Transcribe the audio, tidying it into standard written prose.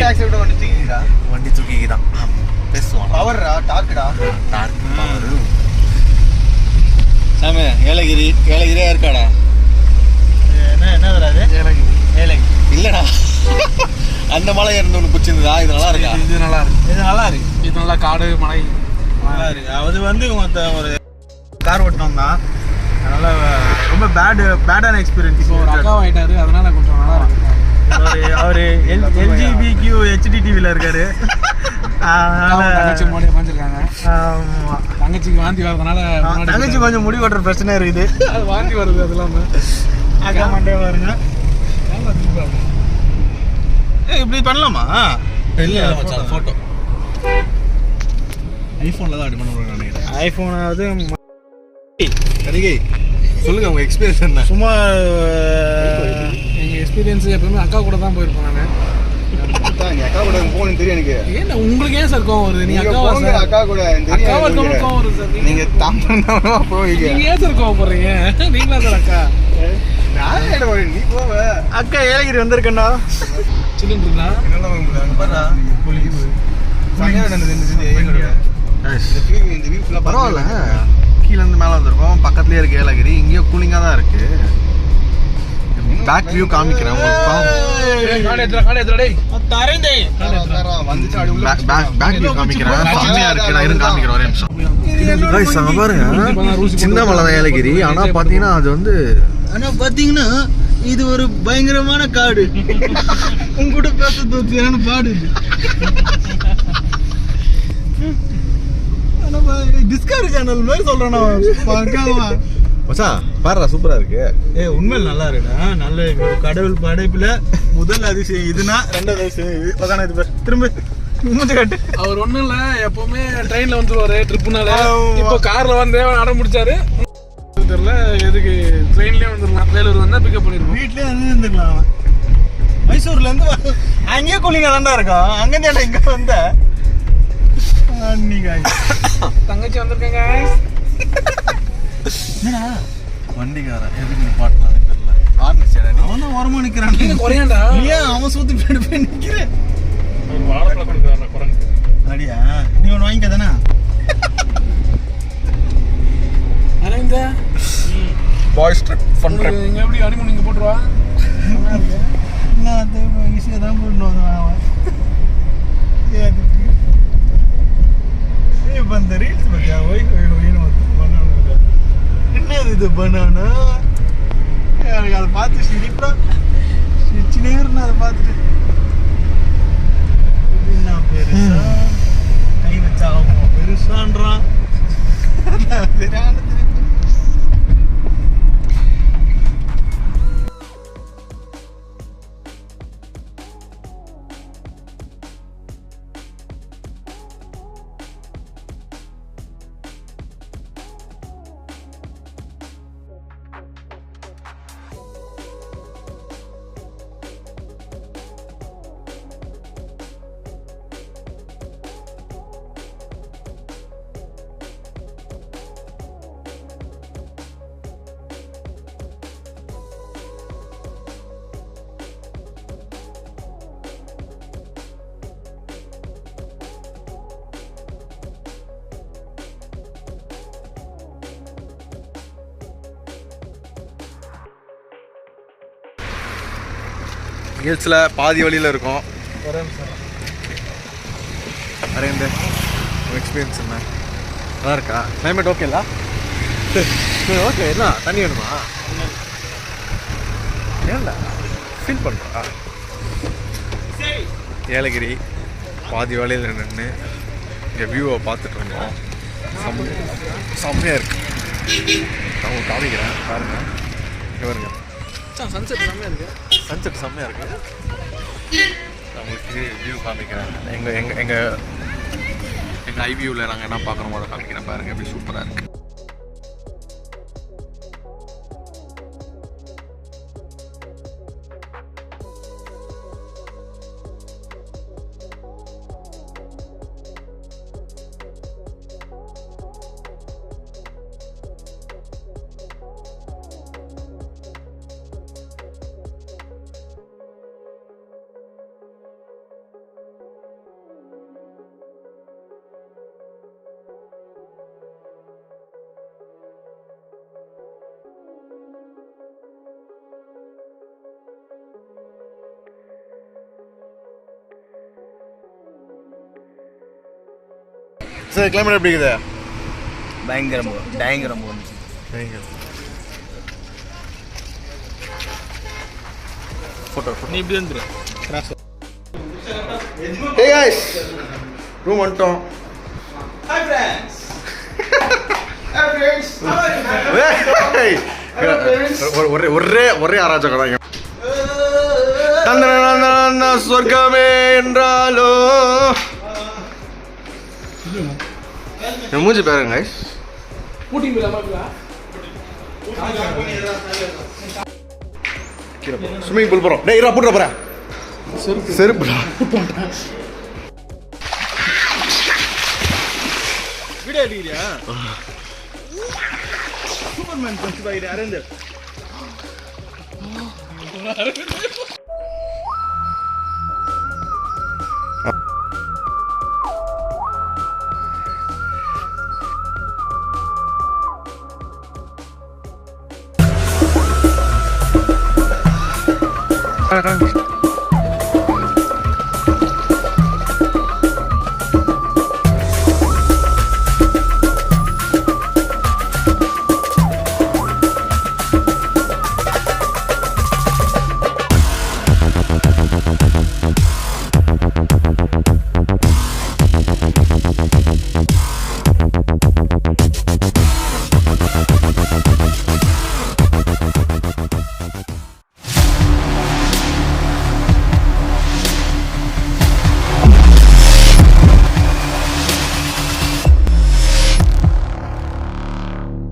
Taxi விட வண்டி தூக்கிக்குதான் பேசுவான். பவர்ரா டார்க்குடா டார்க் பவர். சாமி ஏலகிரியா இருக்காடா? என்ன வராது ஏலகிரி இல்லடா. அந்த மலை இருந்து ஒன்று பிடிச்சிருந்தா? இது நல்லா இருக்கா? இது நல்லா இருக்கு. இது நல்லா காடு மலை நல்லா இருக்கு. அது வந்து ஒரு கார் ஓட்டணும் தான், அதனால ரொம்ப பேடான எக்ஸ்பீரியன்ஸ். இப்போ ஒரு அக்கா வாங்கிட்டாரு, அதனால கொஞ்சம் நல்லா இருக்கு. அவரு LGBTQ HD டிவியில் இருக்காரு. தங்கச்சி மோடி வாங்கிருக்காங்க. தங்கச்சிக்கு வாந்தி வரதுனால தங்கச்சி கொஞ்சம் முடி வெட்டுற பிரச்சனை இருக்குது. அது வாந்தி வருது. அது இல்லாமல் அக்கா மண்டே பாருங்க. இப்படி பண்ணலாமா? இல்லை ஃபோட்டோ ஐஃபோனில் தான் அப்படி பண்ண நினைக்கிறேன். ஐஃபோனாவது சரிகை சொல்லுங்கள் உங்கள் எக்ஸ்பீரியன்ஸ் என்ன? சும்மா எங்கள் எக்ஸ்பீரியன்ஸ் எப்பவுமே அக்கா கூட தான் போயிருப்பேன் நான். அக்கா கூட போகணும்னு தெரியும் எனக்கு. ஏன் உங்களுக்கு ஏன் சார் கோவம் வருது? நீங்கள் அக்கா கூட கோவம் வருது சார். நீங்கள் தாமதமாக போவீங்க. நீங்கள் ஏன் சார் கோவப்படுறீங்க? நீங்களா சார் அக்கா? நீ போவ. அக்கா ஏலகிரி வந்திருக்கண்ணா. சிலிண்டருங்களா? பரவாயில்ல, கீழே இருந்து மேலே வந்திருக்கோம். பக்கத்துலேயே இருக்கு ஏலகிரி. இங்கேயும் கூலிங்காக தான் இருக்கு. பேக் வியூ காமிக்கிறேன் உங்களுக்கு. பேக் வியூ காமிக்கிறேன். செம்மையா இருக்கு. நான் இருந்து காமிக்கிறேன் ஒரே நிமிஷம். பாருங்க, சின்ன மலை தான் ஏலகிரி. ஆனா பாத்தீங்கன்னா அது வந்து இது ஒரு பயங்கரமான காடு. உங்ககிட்ட பேச பாடு. டிஸ்கவரி சேனல் மாதிரி சொல்றேன். பாருடா, சூப்பரா இருக்கு. உண்மையில நல்லா இருக்குடா. நல்ல கடவுள் படைப்புல முதல் அதிசயம் இதுனா, ரெண்டாவது அதிசயம் இது. திரும்ப அவர் ஒண்ணும் இல்ல, எப்பவுமே ட்ரெயின்ல வந்துருவாரு ட்ரிப்புனால. இப்போ கார்ல வந்து அடம் முடிச்சாரு தெரியல. எதுக்கு ட்ரெயின்லயே வந்துடலாம். வேலூர் வந்தா பிக்கப் பண்ணிருக்கோம். வீட்லயே வந்து இருந்துக்கலாம். மைசூர்ல இருந்து அங்கேயே கூலிங்கா தாண்டா இருக்கும். அங்கிருந்து இங்க வந்த தங்கச்சி வந்திருக்கேங்க. என்னடா வண்டிக்காரன் எதுக்கு நிப்பாட்டினான்னு தெரியல. அவன் ஓரமா நிக்கிறான். குறையாண்டா ஏன் அவன் சூத்து போய் நிக்கிறேன். அடியா நீ ஒன்று வாங்கிக்க தானே? Boys trip fun trip. இங்கே எப்படி அனிமன் இங்கே போட்டுருவா? நான் அது ஈஸியாக தான் போட்டு இப்போ அந்த ரீல்ஸ் பார்த்தியா? என்னது இது பனானா? எனக்கு அதை பார்த்து சிரிப்பா சிரிச்சுனே இருந்தா. அதை பார்த்துட்டு என்ன பெருசா கை வச்சா பெருசான்றான். ஹில்ஸில் பாதி வழியில் இருக்கும். அரேந்த எக்ஸ்பீரியன்ஸ் என்ன? நல்லா இருக்கா? கிளைமேட் ஓகேங்களா? ஓகே. என்ன தண்ணி வேணுமா? ஏன்டா ஃபீல் பண்ணுறா? ஏலகிரி பாதி வழியில் நின்று இங்கே வியூவை பார்த்துட்டு இருந்தோம். செம்மையாக இருக்குது. நான் உங்களுக்கு காமிக்கிறேன் பாருங்கள். இங்கே வருங்க, சன்செட் செம்மையாக இருக்குது. சன்செட் செம்மையாக இருக்குது. நான் உங்களுக்கு வியூ காமிக்கிறேன். எங்கள் ஐ வியூவில் நாங்கள் என்ன பார்க்குறோமோ அதை காமிக்கிறேன் பாருங்கள். எப்படி சூப்பராக இருக்குது. சரி கிளைமேட் எப்படி இருக்குது? பயங்கரம் ஃபோட்டோ நீ இப்படி வந்துரு. ஹே गाइस ரூம் வந்துட்டோம். Hi friends. ஒரே அராஜகம் தான். தந்தன சொர்க்கமே என்றாலோ மூஞ்சி பாருங்க गाइस. ஸ்விமிங் பூல் போறோம். டேய் இரா போட்டு போறேன். செருப்புடா. வீடியோ எடுக்கிறியா? சூப்பர்மேன் கொஞ்சம் பாயிடு அரேஞ்ச். Come on.